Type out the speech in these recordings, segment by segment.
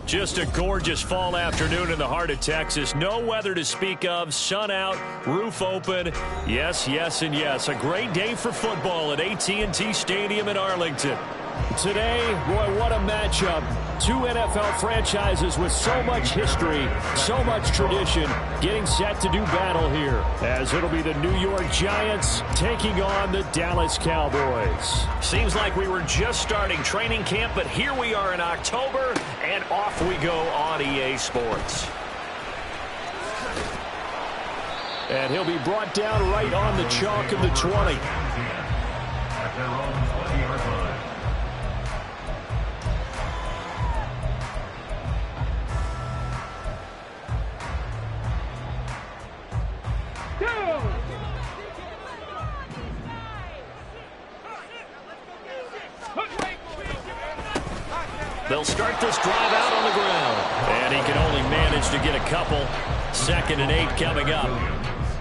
Just a gorgeous fall afternoon in the heart of Texas. No weather to speak of. Sun out, roof open. Yes, yes, and yes. A great day for football at AT&T Stadium in Arlington. Today, boy, what a matchup. Two NFL franchises with so much history, so much tradition, getting set to do battle here, as it'll be the New York Giants taking on the Dallas Cowboys. Seems like we were just starting training camp, but here we are in October, and off we go on EA Sports. And he'll be brought down right on the chalk of the 20. They'll start this drive out on the ground. And he can only manage to get a couple. 2nd and 8 coming up.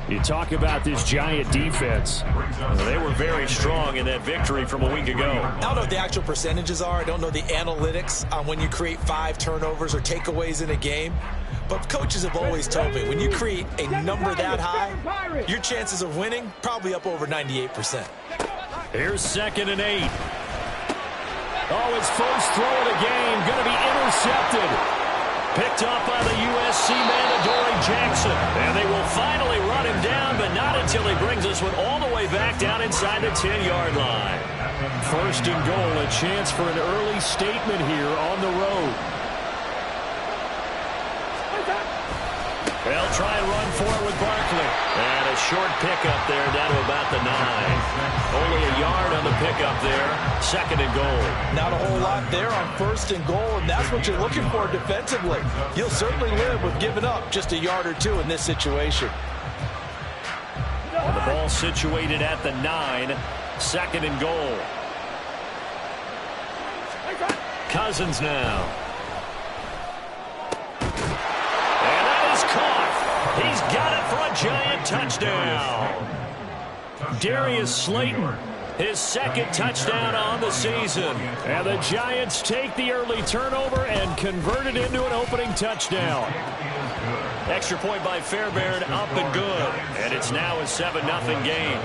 You talk about this Giant defense. They were very strong in that victory from a week ago. I don't know what the actual percentages are. I don't know the analytics on when you create 5 turnovers or takeaways in a game. But coaches have always told me, when you create a number that high, your chances of winning probably up over 98%. Here's 2nd and 8. Oh, his first throw of the game going to be intercepted. Picked up by the USC man, Adoree Jackson. And they will finally run him down, but not until he brings this one all the way back down inside the 10-yard line. 1st and goal, a chance for an early statement here on the road. They'll try and run for it with Barkley. And a short pickup there down to about the 9. Only a yard on the pickup there. 2nd and goal. Not a whole lot there on 1st and goal, and that's what you're looking for defensively. You'll certainly live with giving up just a yard or 2 in this situation. And the ball situated at the 9. 2nd and goal. Cousins now. He's got it for a Giant touchdown. Darius Slayton, his 2nd touchdown on the season. And the Giants take the early turnover and convert it into an opening touchdown. Extra point by Fairbairn, up and good. And it's now a 7-0 game.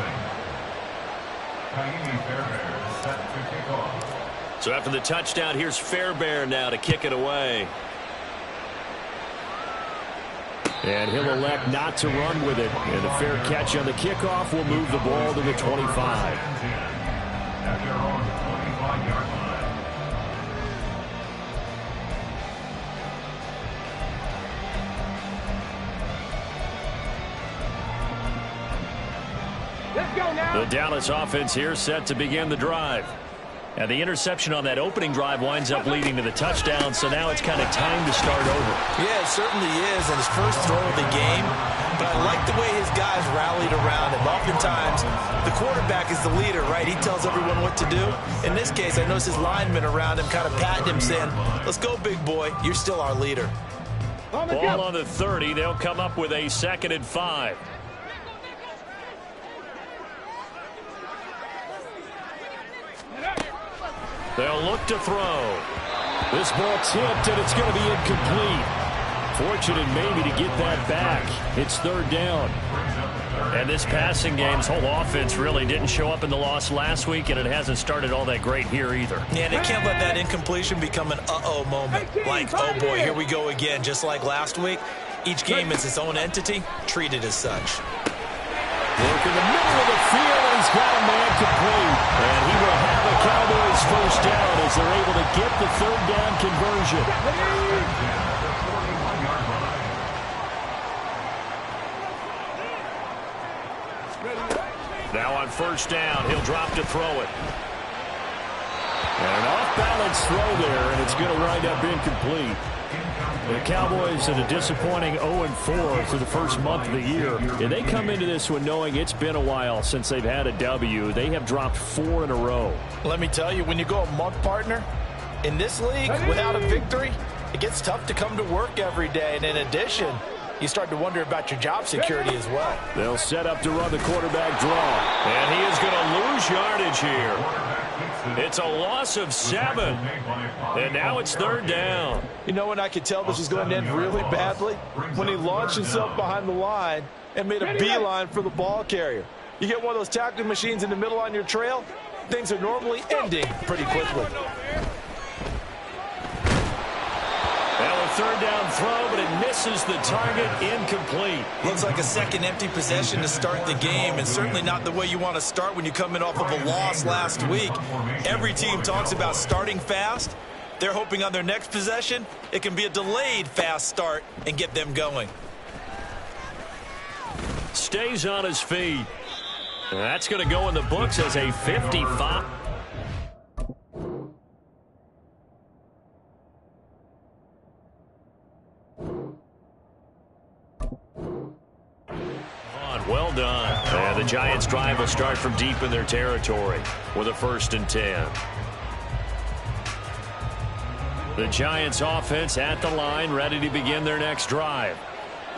So after the touchdown, here's Fairbairn now to kick it away. And he'll elect not to run with it. And a fair catch on the kickoff will move the ball to the 25. Let's go now. The Dallas offense here set to begin the drive. And the interception on that opening drive winds up leading to the touchdown, so now it's kind of time to start over. Yeah, it certainly is, and his first throw of the game. But I like the way his guys rallied around him. Oftentimes, the quarterback is the leader, right? He tells everyone what to do. In this case, I noticed his linemen around him kind of patting him, saying, let's go, big boy. You're still our leader. Ball on the 30. They'll come up with a 2nd and 5. They'll look to throw. This ball tipped, and it's going to be incomplete. Fortunate maybe to get that back. It's 3rd down. And this passing game's whole offense really didn't show up in the loss last week, and it hasn't started all that great here either. Yeah, they can't let that incompletion become an uh-oh moment. Like, oh boy, here we go again, just like last week. Each game is its own entity, treated as such. Work in the middle of the field, and he's got a man complete. And he will have the Cowboys first down as they're able to get the 3rd down conversion. Now on 1st down, he'll drop to throw it. And an off-balance throw there, and it's going to wind up incomplete. The Cowboys at a disappointing 0-4 for the first month of the year. And they come into this one knowing it's been a while since they've had a W. They have dropped 4 in a row. Let me tell you, when you go a month, partner, in this league without a victory, it gets tough to come to work every day. And in addition, you start to wonder about your job security as well. They'll set up to run the quarterback draw. And he is going to lose yardage here. It's a loss of 7. And now it's 3rd down. You know when I could tell this was going to end really badly? When he launched himself behind the line and made a beeline for the ball carrier. You get one of those tackling machines in the middle on your trail, things are normally ending pretty quickly. Well, a 3rd down throw, but it misses the target, incomplete. Looks like a second empty possession to start the game, and certainly not the way you want to start when you come in off of a loss last week. Every team talks about starting fast. They're hoping on their next possession, it can be a delayed fast start and get them going. Stays on his feet. That's going to go in the books as a 55. Well done. And the Giants' drive will start from deep in their territory with a 1st and 10. The Giants' offense at the line, ready to begin their next drive.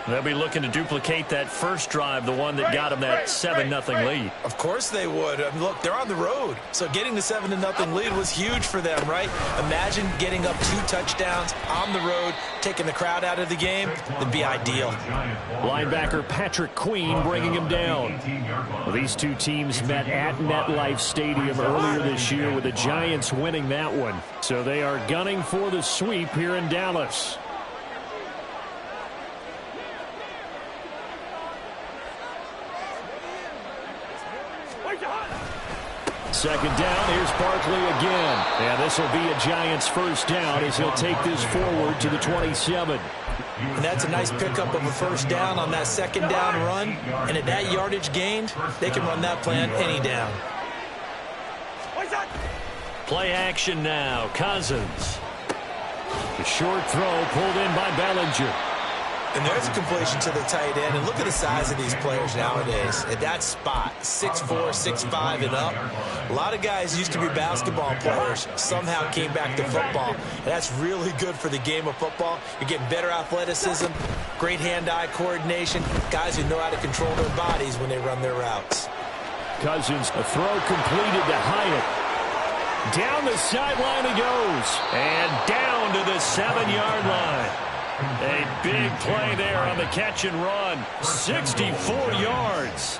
They'll be looking to duplicate that first drive, the one that got them that 7-0 lead. Of course they would. I mean, look, they're on the road. So getting the 7-0 lead was huge for them, right? Imagine getting up 2 touchdowns on the road, taking the crowd out of the game. It'd be ideal. Linebacker Patrick Queen bringing him down. Well, these two teams met at MetLife Stadium earlier this year with the Giants winning that one. So they are gunning for the sweep here in Dallas. 2nd down, here's Barkley again. And this will be a Giants 1st down as he'll take this forward to the 27. And that's a nice pickup of a 1st down on that 2nd down run. And at that yardage gained, they can run that plan any down. Play action now. Cousins. The short throw pulled in by Bellinger. And there's a completion to the tight end. And look at the size of these players nowadays. At that spot, 6'4", 6'5", and up. A lot of guys used to be basketball players, somehow came back to football. And that's really good for the game of football. You're getting better athleticism, great hand-eye coordination, guys who know how to control their bodies when they run their routes. Cousins, a throw completed to Hyatt. Down the sideline he goes. And down to the 7-yard line. A big play there on the catch and run. 64 yards.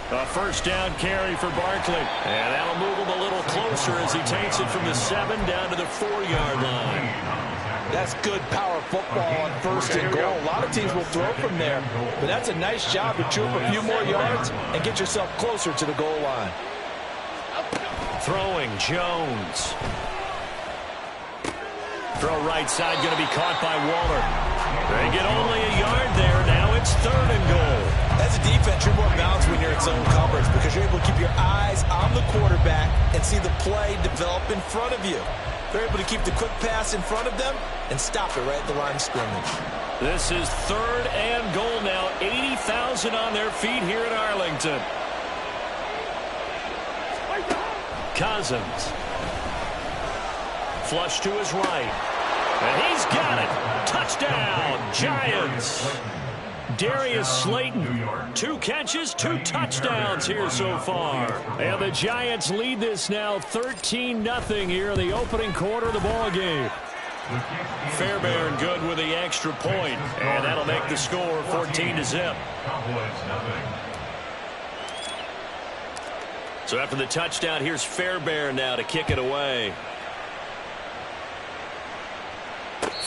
A 1st down carry for Barkley. And that'll move him a little closer as he takes it from the 7 down to the 4-yard line. That's good power football on 1st and goal. A lot of teams will throw from there, but that's a nice job to chew up a few more yards and get yourself closer to the goal line. Throwing Jones. Throw right side, going to be caught by Waller. They get only a yard there. Now it's 3rd and goal. As a defense, you're more balanced when you're in zone coverage because you're able to keep your eyes on the quarterback and see the play develop in front of you. They're able to keep the quick pass in front of them and stop it right at the line of scrimmage. This is 3rd and goal now. 80,000 on their feet here in Arlington. Cousins. Flush to his right. And he's got it. Touchdown, Giants. Darius Slayton, 2 catches, 2 touchdowns here so far. And the Giants lead this now 13-0 here in the opening quarter of the ball game. Fairbairn good with the extra point, and that'll make the score 14-0. So after the touchdown, here's Fairbairn now to kick it away.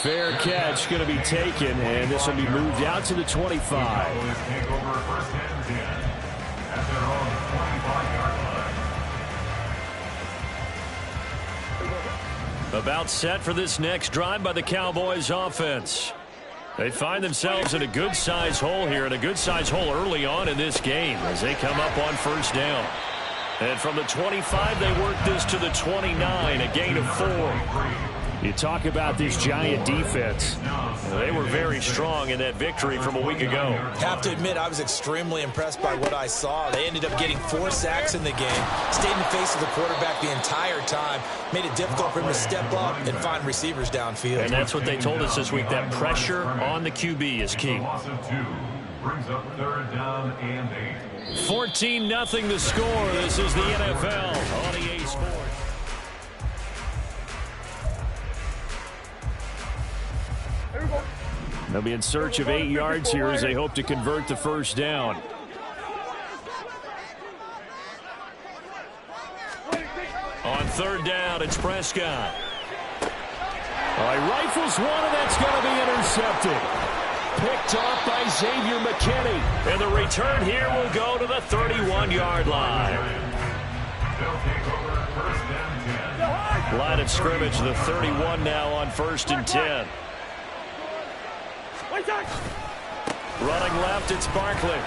Fair catch going to be taken, and this will be moved out to the 25. About set for this next drive by the Cowboys offense. They find themselves in a good-sized hole here, and a good-sized hole early on in this game as they come up on 1st down. And from the 25, they work this to the 29, a gain of 4. You talk about this Giant defense. They were very strong in that victory from a week ago. Have to admit, I was extremely impressed by what I saw. They ended up getting 4 sacks in the game, stayed in the face of the quarterback the entire time, made it difficult for him to step up and find receivers downfield. And that's what they told us this week, that pressure on the QB is key. Brings up 3rd down and 8. 14-0 the score. This is the NFL on EA Sports. They'll be in search of 8 yards here as they hope to convert the first down. On 3rd down, it's Prescott. He rifles one, and that's going to be intercepted. Picked off by Xavier McKinney. And the return here will go to the 31-yard line. Line of scrimmage, the 31 now on 1st and 10. Running left, it's Barkley.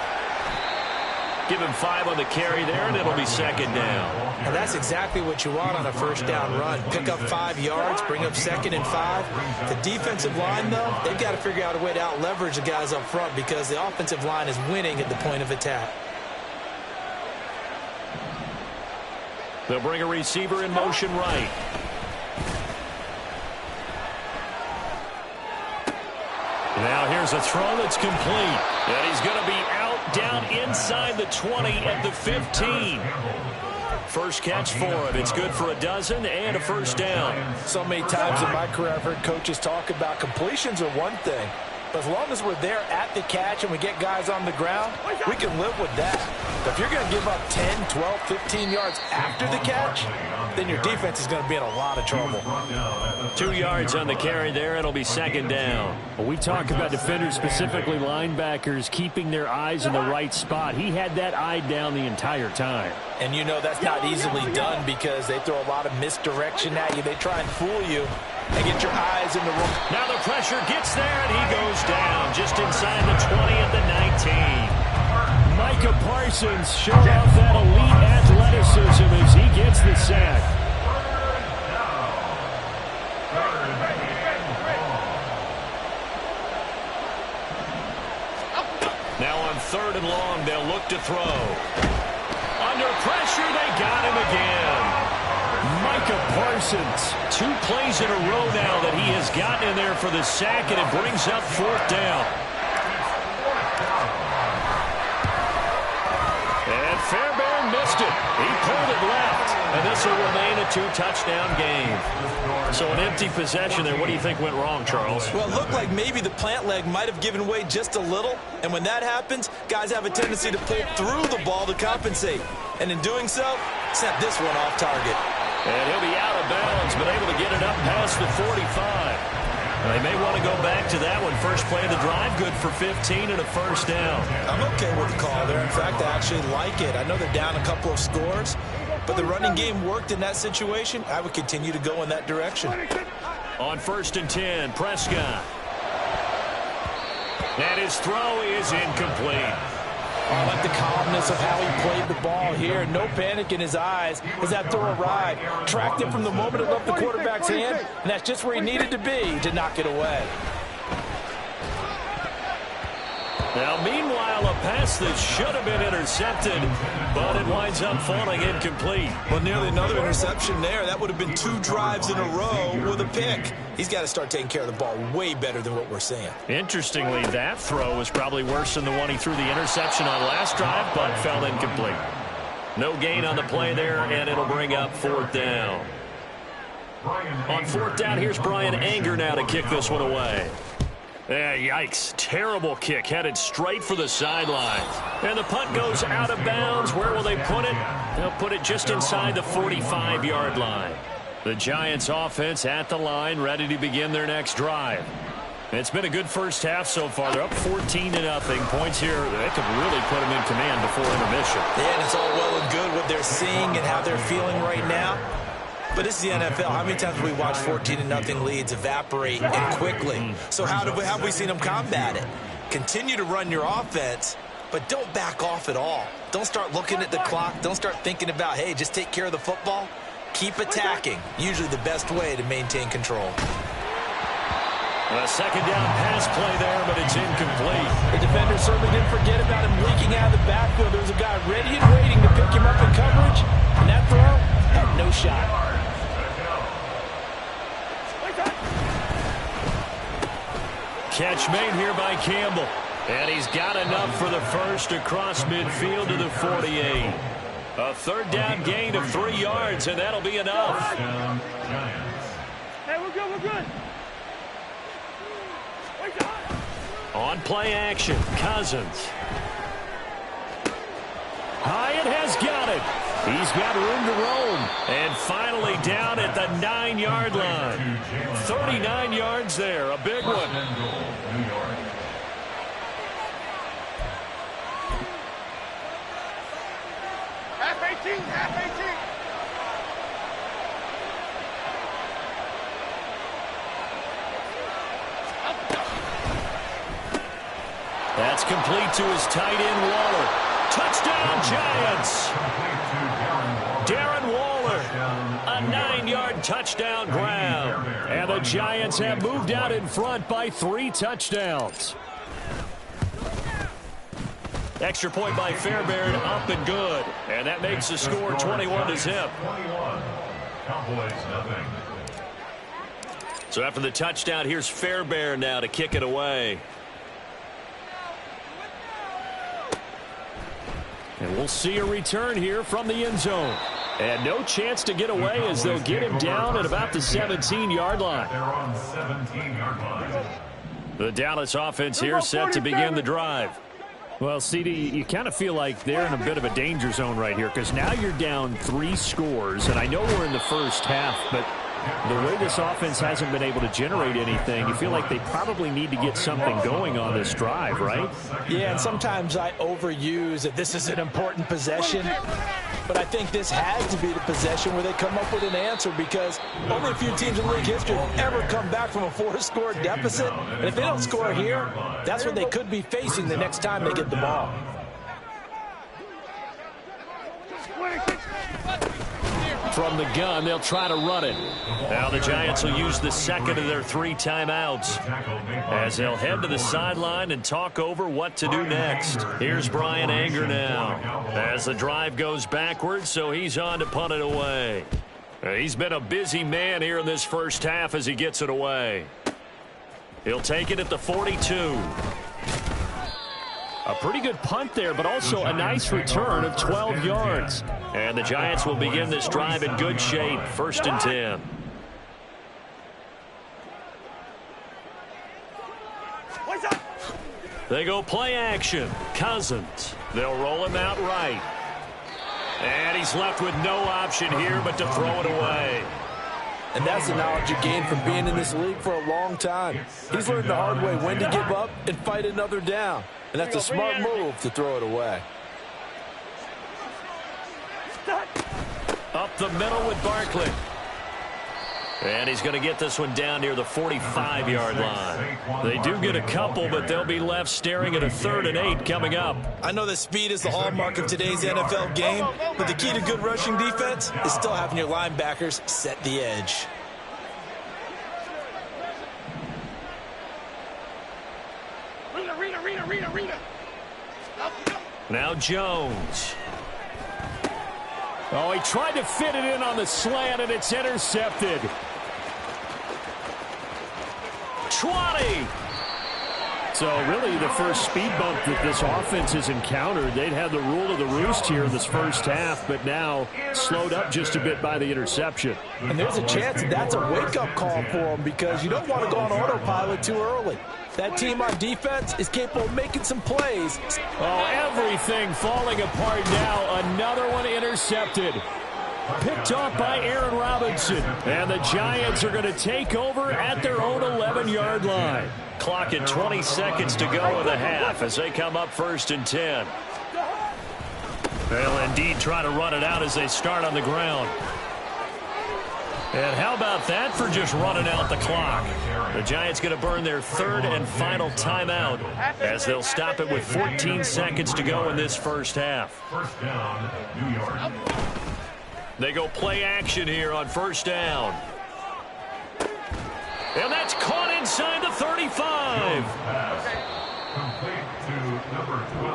Give him 5 on the carry there, and it'll be 2nd down. And that's exactly what you want on a 1st down run. Pick up 5 yards, bring up 2nd and 5. The defensive line, though, they've got to figure out a way to out-leverage the guys up front because the offensive line is winning at the point of attack. They'll bring a receiver in motion right. Now here's a throw that's complete. And he's going to be out down inside the 20 at the 15. First catch for him. It's good for a dozen and a 1st down. So many times in my career I've heard coaches talk about completions are one thing. But as long as we're there at the catch and we get guys on the ground, we can live with that. But if you're going to give up 10, 12, 15 yards after the catch, then your defense is going to be in a lot of trouble. 2 yards on the carry there. It'll be 2nd down. Well, we talk about defenders, specifically linebackers, keeping their eyes in the right spot. He had that eye down the entire time. And you know that's not easily done because they throw a lot of misdirection at you. They try and fool you and get your eyes in the wrong. Now the pressure gets there, and he goes down just inside the 20 at the 19. Micah Parsons showed off that elite athleticism as he gets the sack. Now on 3rd and long, they'll look to throw. Under pressure, they got him again. Micah Parsons, 2 plays in a row now that he has gotten in there for the sack, and it brings up 4th down. And Fairbairn missed it. He pulled it left, and this will remain a 2-touchdown game. So an empty possession there. What do you think went wrong, Charles? Well, it looked like maybe the plant leg might have given way just a little, and when that happens, guys have a tendency to pull through the ball to compensate. And in doing so, sent this one off target. And he'll be out of bounds, but able to get it up past the 45. They may want to go back to that one. First play of the drive, good for 15 and a 1st down. I'm okay with the call there. In fact, I actually like it. I know they're down a couple of scores, but the running game worked in that situation. I would continue to go in that direction. On 1st and 10, Prescott. And his throw is incomplete. I like the calmness of how he played the ball here. No panic in his eyes as that throw arrived. Tracked it from the moment it left the quarterback's hand, and that's just where he needed to be to knock it away. Now, meanwhile, a pass that should have been intercepted, but it winds up falling incomplete. Well, nearly another interception there. That would have been 2 drives in a row with a pick. He's got to start taking care of the ball way better than what we're seeing. Interestingly, that throw was probably worse than the one he threw the interception on last drive, but fell incomplete. No gain on the play there, and it'll bring up 4th down. On 4th down, here's Brian Anger now to kick this one away. Yeah, yikes. Terrible kick. Headed straight for the sideline. And the punt goes out of bounds. Where will they put it? They'll put it just inside the 45-yard line. The Giants offense at the line, ready to begin their next drive. It's been a good first half so far. They're up 14-0. Points here, they could really put them in command before intermission. Yeah, and it's all well and good what they're seeing and how they're feeling right now. But this is the NFL. How many times have we watched 14-0 leads evaporate and quickly? So how have we seen them combat it? Continue to run your offense, but don't back off at all. Don't start looking at the clock. Don't start thinking about, hey, just take care of the football. Keep attacking. Usually the best way to maintain control. A second down pass play there, but it's incomplete. The defender certainly didn't forget about him leaking out of the backfield. There was a guy ready and waiting to pick him up in coverage, and that throw had no shot. Catch made here by Campbell. And he's got enough for the first across midfield to the 48. A third down gain of 3 yards, and that'll be enough. Hey, we're good, we're good. On play action, Cousins. Hyatt has got it. He's got room to roam. And finally down at the 9-yard line. 39 yards there, a big one. Half 18, half 18. That's complete to his tight end, Waller. Touchdown, Giants. Darren Waller, a 9-yard touchdown grab. And the Giants have moved out in front by 3 touchdowns. Extra point by Fairbairn, up and good. And that makes the score 21-0. So after the touchdown, here's Fairbairn now to kick it away. And we'll see a return here from the end zone. And no chance to get away as they'll get him down at about the 17-yard line. The Dallas offense here set to begin the drive. Well, CD, you kind of feel like they're in a bit of a danger zone right here because now you're down 3 scores. And I know we're in the first half, but the way this offense hasn't been able to generate anything, you feel like they probably need to get something going on this drive, right? Yeah, and sometimes I overuse that this is an important possession. But I think this has to be the possession where they come up with an answer because only a few teams in league history have ever come back from a 4-score deficit. And if they don't score here, that's what they could be facing the next time they get the ball. From the gun, they'll try to run it. Now the Giants will use the second of their 3 timeouts as they'll head to the sideline and talk over what to do next. Here's Brian Anger now as the drive goes backwards, so he's on to punt it away. He's been a busy man here in this first half as he gets it away. He'll take it at the 42. A pretty good punt there, but also a nice return of 12 yards. And the Giants will begin this drive in good shape, 1st and 10. They go play action. Cousins. They'll roll him out right. And he's left with no option here but to throw it away. And that's the knowledge you gain from being in this league for a long time. He's learned the hard way when to give up and fight another down. And that's a smart move to throw it away. Up the middle with Barkley. And he's going to get this one down near the 45-yard line. They do get a couple, but they'll be left staring at a 3rd and 8 coming up. I know that speed is the hallmark of today's NFL game, but the key to good rushing defense is still having your linebackers set the edge. Rita. Now Jones. Oh, he tried to fit it in on the slant, and it's intercepted. 20. So really the first speed bump that this offense has encountered, they'd had the rule of the roost here in this first half, but now slowed up just a bit by the interception. And there's a chance that's a wake-up call for them because you don't want to go on autopilot too early. That team on defense is capable of making some plays. Oh, everything falling apart now. Another one intercepted. Picked off by Aaron Robinson. And the Giants are going to take over at their own 11-yard line. Clock at 20 seconds to go in the half as they come up 1st and 10. They'll indeed try to run it out as they start on the ground. And how about that for just running out the clock? The Giants going to burn their 3rd and final timeout as they'll stop it with 14 seconds to go in this first half. They go play action here on first down. And that's caught inside the 35.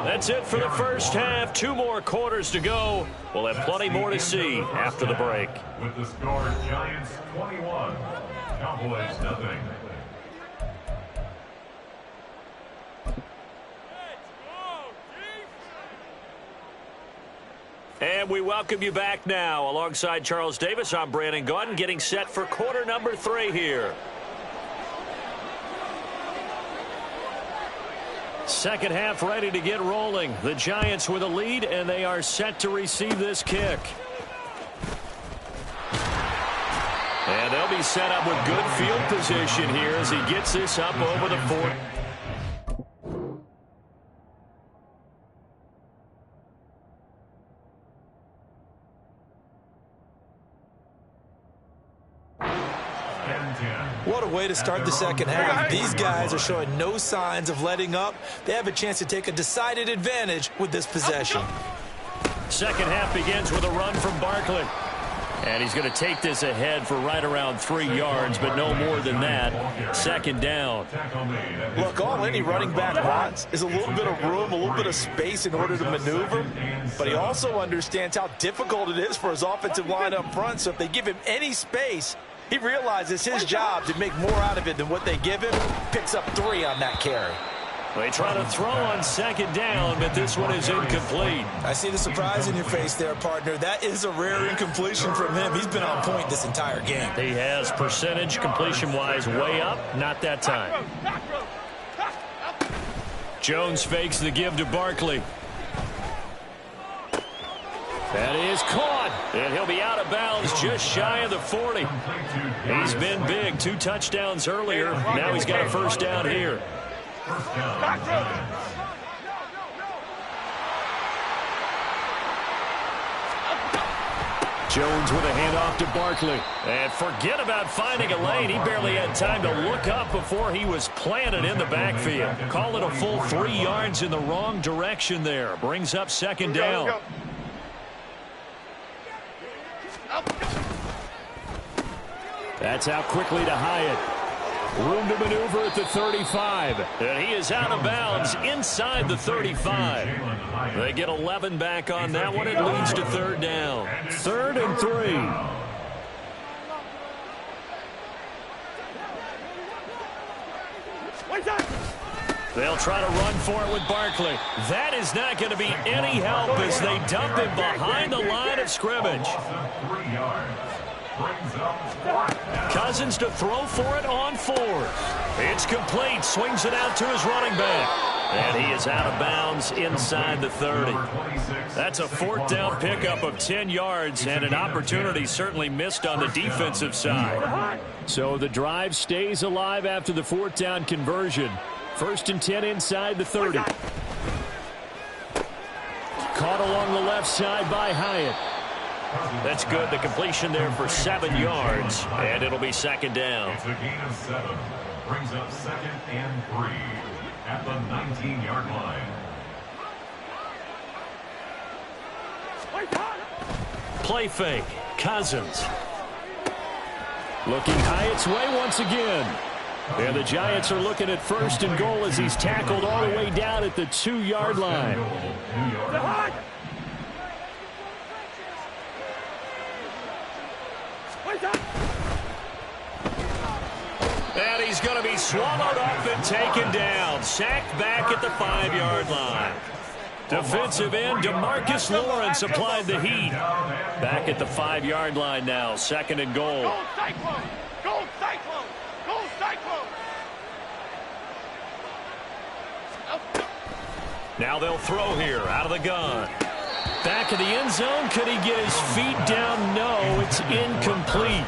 That's it for the first half. 2 more quarters to go. We'll have plenty more to see after the break. With the score, Giants 21, Cowboys nothing. And we welcome you back now. Alongside Charles Davis, I'm Brandon Gaudin, getting set for quarter number 3 here. Second half ready to get rolling. The Giants with a lead, and they are set to receive this kick. And they'll be set up with good field position here as he gets this up over the 40. What a way to start the second half. These guys are showing no signs of letting up. They have a chance to take a decided advantage with this possession. Second half begins with a run from Barkley. And he's going to take this ahead for right around 3 yards, but no more than that. Second down. Look, all any running back wants is a little bit of room, a little bit of space in order to maneuver. But he also understands how difficult it is for his offensive line up front. So if they give him any space, he realizes his job to make more out of it than what they give him. Picks up 3 on that carry. They try to throw on second down, but this one is incomplete. I see the surprise in your face there, partner. That is a rare incompletion from him. He's been on point this entire game. He has percentage completion-wise way up. Not that time. Jones fakes the give to Barkley. That is caught, and he'll be out of bounds just shy of the 40. He's been big. 2 touchdowns earlier. Now he's got a first down here. Jones with a handoff to Barkley. And forget about finding a lane. He barely had time to look up before he was planted in the backfield. Call it a full 3 yards in the wrong direction there. Brings up second down. That's out quickly to Hyatt. Room to maneuver at the 35. And he is out of bounds inside the 35. They get 11 back on that one. It leads to third down. 3rd and 3. They'll try to run for it with Barkley. That is not going to be any help as they dump him behind the line of scrimmage. Cousins to throw for it on 4th. It's complete. Swings it out to his running back. And he is out of bounds inside the 30. That's a 4th down pickup of 10 yards and an opportunity certainly missed on the defensive side. So the drive stays alive after the 4th down conversion. 1st and 10 inside the 30. Caught along the left side by Hyatt. That's good. The completion there for 7 yards, and it'll be second down. It's a gain of 7. Brings up 2nd and 3 at the 19-yard line. Play fake. Cousins. Looking Hyatt's way once again. And the Giants are looking at 1st and goal as he's tackled all the way down at the 2-yard line. And he's going to be swallowed up and taken down. Sacked back at the 5-yard line. Defensive end DeMarcus Lawrence applied the heat. Back at the 5-yard line now. 2nd and goal. Go Cyclone! Go Cyclone! Go Cyclone! Now they'll throw here out of the gun. Back in the end zone. Could he get his feet down? No, it's incomplete.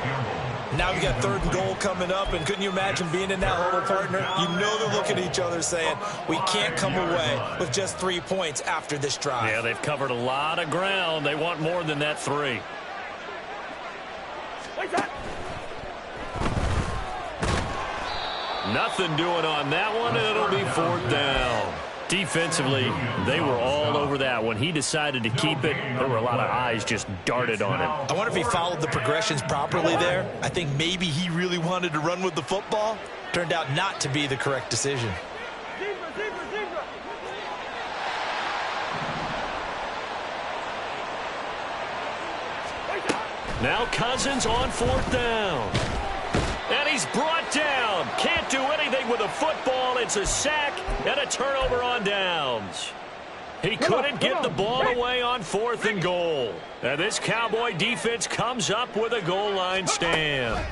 Now we got 3rd and goal coming up, and couldn't you imagine being in that huddle, partner? You know they're looking at each other saying, we can't come away with just 3 points after this drive. Yeah, they've covered a lot of ground. They want more than that 3. Nothing doing on that one, and it'll be 4th down. Defensively, they were all over that. When he decided to keep it, there were a lot of eyes just darted on him. I wonder if he followed the progressions properly there. I think maybe he really wanted to run with the football. Turned out not to be the correct decision. Now Cousins on 4th down. And he's brought down. Can't do anything with the football. It's a sack and a turnover on downs. He couldn't get the ball away on 4th and goal. And this Cowboy defense comes up with a goal line stand.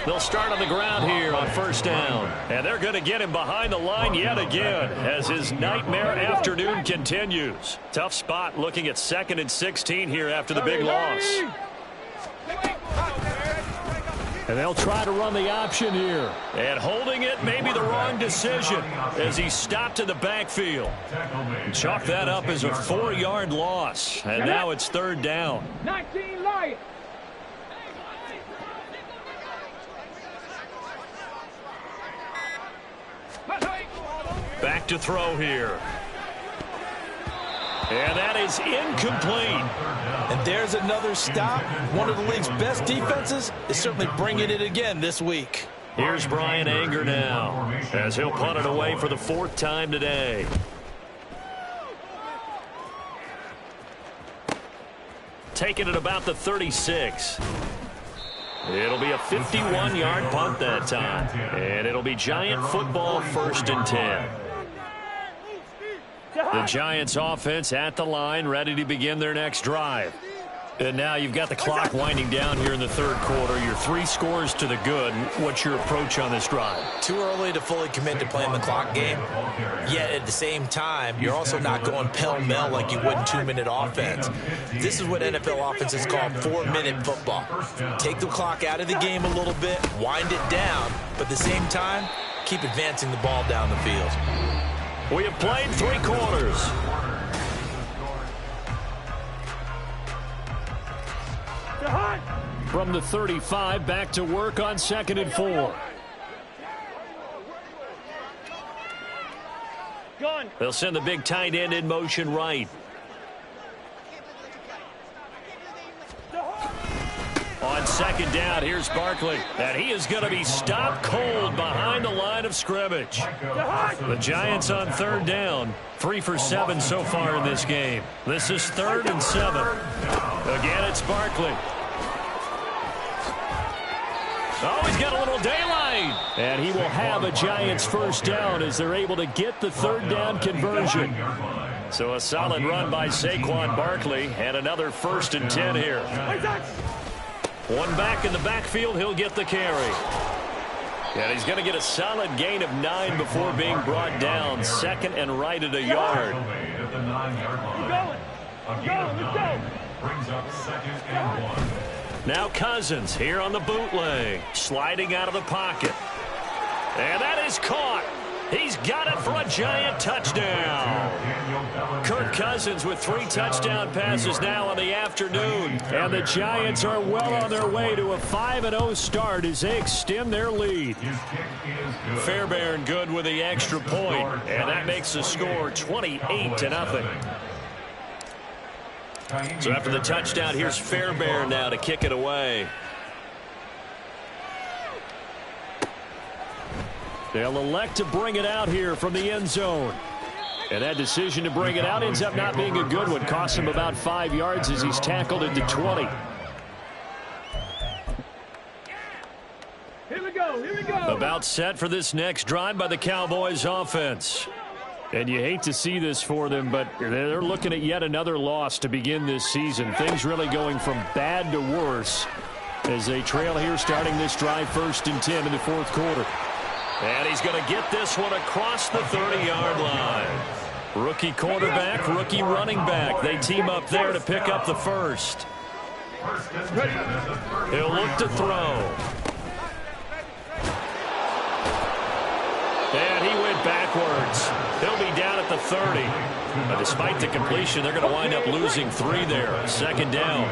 They'll start on the ground here on 1st down. And they're going to get him behind the line yet again as his nightmare afternoon continues. Tough spot looking at 2nd and 16 here after the big loss. And they'll try to run the option here. And holding it may be the wrong decision as he stopped in the backfield. Chalk that up as a 4-yard loss. And now it's 3rd down. 19 Lions. Back to throw here. And that is incomplete. And there's another stop. One of the league's best defenses is certainly bringing it again this week. Here's Bryan Anger now as he'll punt it away for the 4th time today. Taking it about the 36. It'll be a 51-yard punt that time. And it'll be Giant football 1st and 10. The Giants offense at the line, ready to begin their next drive. And now you've got the clock winding down here in the 3rd quarter. You're 3 scores to the good. What's your approach on this drive? Too early to fully commit to playing the clock game. Yet at the same time, you're also not going pell-mell like you would in 2-minute offense. This is what NFL offenses call 4-minute football. Take the clock out of the game a little bit, wind it down, but at the same time, keep advancing the ball down the field. We have played 3 quarters. From the 35, back to work on 2nd and 4. They'll send the big tight end in motion right. On 2nd down, here's Barkley. And he is going to be stopped cold behind the line of scrimmage. The Giants on 3rd down. 3 for 7 so far in this game. This is 3rd and 7. Again, it's Barkley. Oh, he's got a little daylight. And he will have a Giants 1st down as they're able to get the 3rd down conversion. So a solid run by Saquon Barkley and another 1st and 10 here. One back in the backfield, he'll get the carry. And he's going to get a solid gain of 9 before being brought down. 2nd and right at a yard. Brings up 2nd and 1. Now Cousins here on the bootleg, sliding out of the pocket. And that is caught. He's got it for a Giant touchdown. Kirk Cousins with 3 touchdown passes now on the afternoon. And the Giants are well on their way to a 5-0 start as they extend their lead. Fairbairn good with the extra point, and that makes the score 28-0. So after the touchdown, here's Fairbairn now to kick it away. They'll elect to bring it out here from the end zone. And that decision to bring it out ends up not being a good one. Costs him about 5 yards as he's tackled into 20. Here we go, here we go. About set for this next drive by the Cowboys offense. And you hate to see this for them, but they're looking at yet another loss to begin this season. Things really going from bad to worse as they trail here starting this drive 1st and 10 in the 4th quarter. And he's going to get this one across the 30-yard line. Rookie quarterback, rookie running back. They team up there to pick up the 1st. He'll look to throw. And he went backwards. He'll be down at the 30. But despite the completion, they're going to wind up losing 3 there. 2nd down.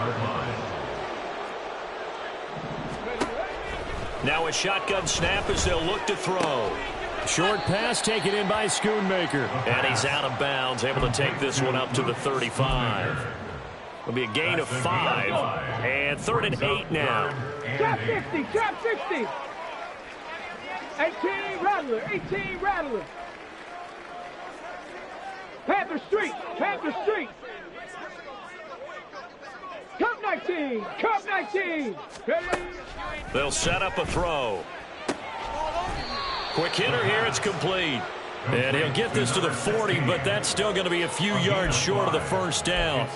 Now a shotgun snap as they'll look to throw. Short pass taken in by Schoonmaker. And he's out of bounds, able to take this one up to the 35. It'll be a gain of 5. And 3rd and 8 now. Trap 60, trap 60. 18 Rattler, 18 Rattler. Panther Street, Panther Street. Cup 19, Cup 19. Ready? They'll set up a throw. Quick hitter here, it's complete. And he'll get this to the 40, but that's still going to be a few yards short of the first down.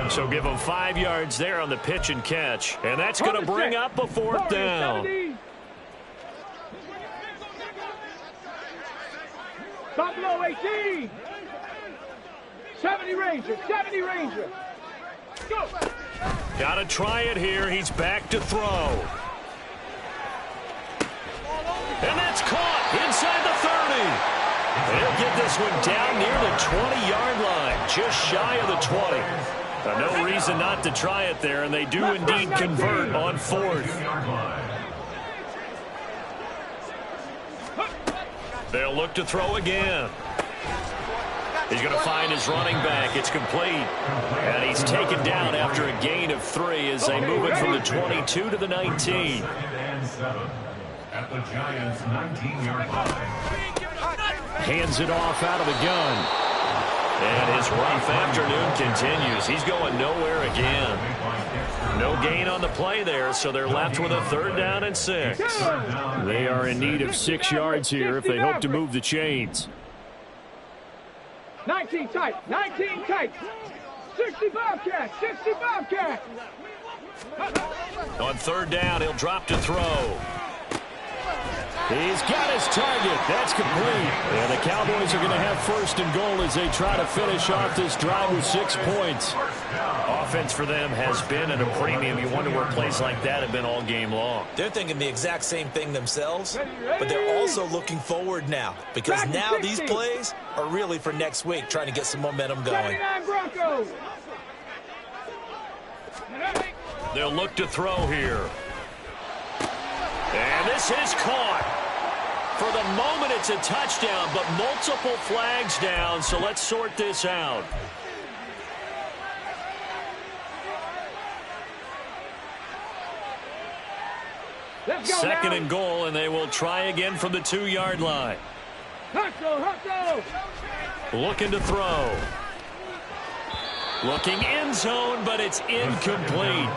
So give him 5 yards there on the pitch and catch. And that's going to bring up a 4th down. Buffalo 18. 70 Ranger, 70 Ranger. Go. Got to try it here. He's back to throw. And that's caught inside the 30. He'll get this one down near the 20-yard line, just shy of the 20. No reason not to try it there, and they do indeed convert on 4th. They'll look to throw again. He's going to find his running back. It's complete. And he's taken down after a gain of 3 as they move it from the 22 to the 19. At the Giants' 19-yard line. Hands it off out of the gun. And his rough afternoon continues. He's going nowhere again. No gain on the play there, so they're left with a 3rd down and 6. They are in need of 6 yards here if they hope to move the chains. 19 tight, 19 tight. 65 catch, 65 catch. On 3rd down, he'll drop to throw. He's got his target. That's complete. And the Cowboys are going to have 1st and goal as they try to finish off this drive with 6 points. Offense for them has been at a premium. You wonder where plays like that have been all game long. They're thinking the exact same thing themselves, but they're also looking forward now because now these plays are really for next week, trying to get some momentum going. 79 Broncos. They'll look to throw here. And this is caught. For the moment, it's a touchdown, but multiple flags down, so let's sort this out. Second and goal, and they will try again from the 2-yard line. Hustle. Looking to throw. Looking end zone, but it's incomplete.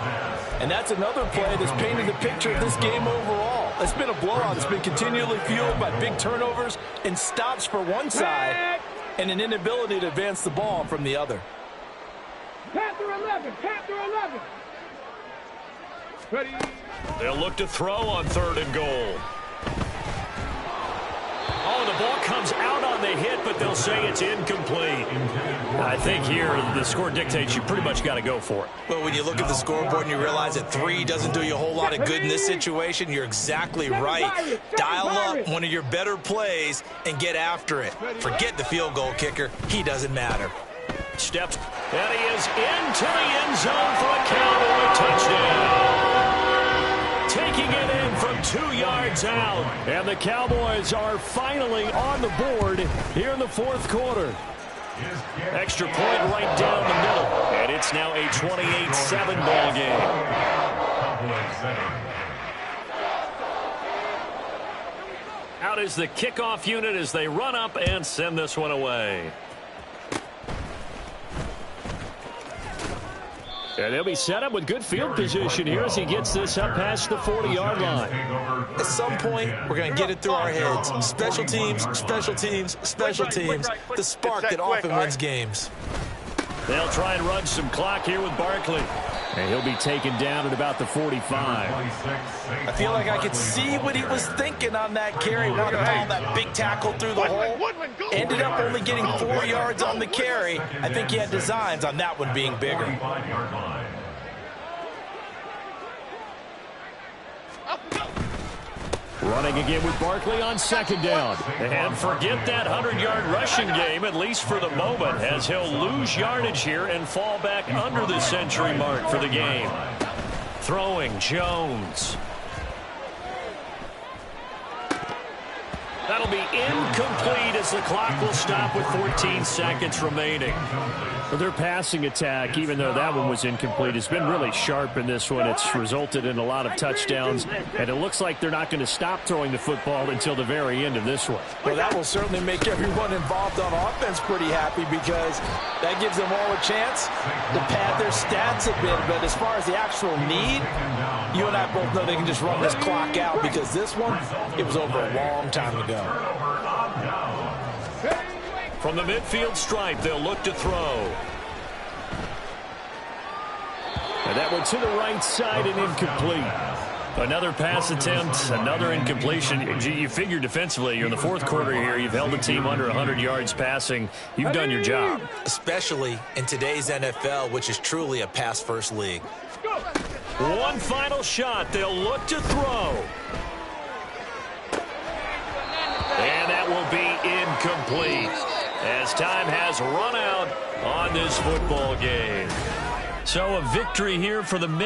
And that's another play that's painted the picture of this game overall. It's been a blowout. It's been continually fueled by big turnovers and stops for one side and an inability to advance the ball from the other. Panther 11, Panther 11. Ready. They'll look to throw on 3rd and goal. Oh, the ball comes out on the hit, but they'll say it's incomplete. I think here the score dictates you pretty much got to go for it. Well, when you look at the scoreboard and you realize that 3 doesn't do you a whole lot of good in this situation, you're exactly right. Dial up one of your better plays and get after it. Forget the field goal kicker. He doesn't matter. Steps, and he is into the end zone for a Cowboy touchdown. Taking it in from 2 yards out. And the Cowboys are finally on the board here in the 4th quarter. Extra point right down the middle. And it's now a 28-7 ball game. Out is the kickoff unit as they run up and send this one away. And they'll be set up with good field position here as he gets this up past the 40-yard line. At some point, we're going to get it through our heads. Special teams, special teams, special teams. The spark that often wins games. They'll try and run some clock here with Barkley. And he'll be taken down at about the 45. I feel like I could see what he was thinking on that carry. Wanted to follow that big tackle through the hole. Ended up only getting 4 yards on the carry. I think he had designs on that one being bigger. Running again with Barkley on 2nd down. And forget that 100-yard rushing game, at least for the moment, as he'll lose yardage here and fall back under the century mark for the game. Throwing Jones. That'll to be incomplete as the clock will stop with 14 seconds remaining. Well, their passing attack, even though that one was incomplete, has been really sharp in this one. It's resulted in a lot of touchdowns, and it looks like they're not going to stop throwing the football until the very end of this one. Well, that will certainly make everyone involved on offense pretty happy because that gives them all a chance to pad their stats a bit. But as far as the actual need, you and I both know they can just run this clock out because this one, it was over a long time ago. From the midfield stripe, they'll look to throw. And that one to the right side and incomplete. Another pass attempt, another incompletion. You figure defensively, you're in the fourth quarter here. You've held the team under 100 yards passing. You've done your job. Especially in today's NFL, which is truly a pass-first league. One final shot. They'll look to throw. And that will be incomplete as time has run out on this football game. So a victory here for the men.